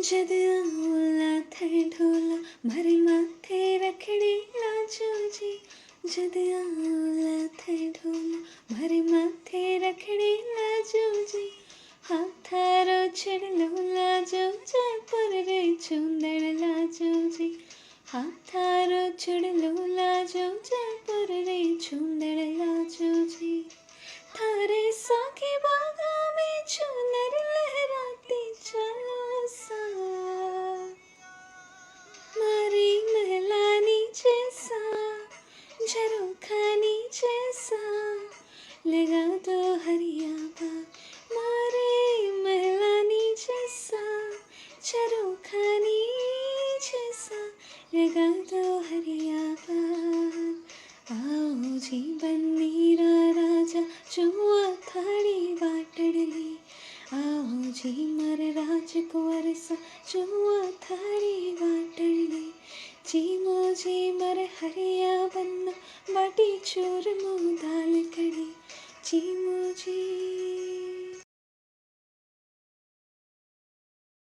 जद आंवला थे ढोला मारे माथे रखड़ी लाजो जी। जद आंवला थे ढोला मारे माथे रखड़ी लाजो जी। हाथारो छेड़लो लाजो जयपुर रे चूंदड़ लाजो जी। हाथारो छेड़लो लाजो जयपुर रे चूंदड़ लाजो जी। थारे साके बागा में चुनर लहराती चलो सा। मारी महलानी जैसा झरोखानी जैसा लगा दो हरिया बाग। मारे महलानी जैसा झरोखानी जैसा लगा दो हरिया बाग। आओ जी बन्नीरा राजा जुआ थाड़ी वाटड़ली। आओ जी मर राजकुंवर सा जुआ थाड़ी वाटड़ली। जी मर हरिया बन्ना बाटी चूरमो दाल कड़ी। जी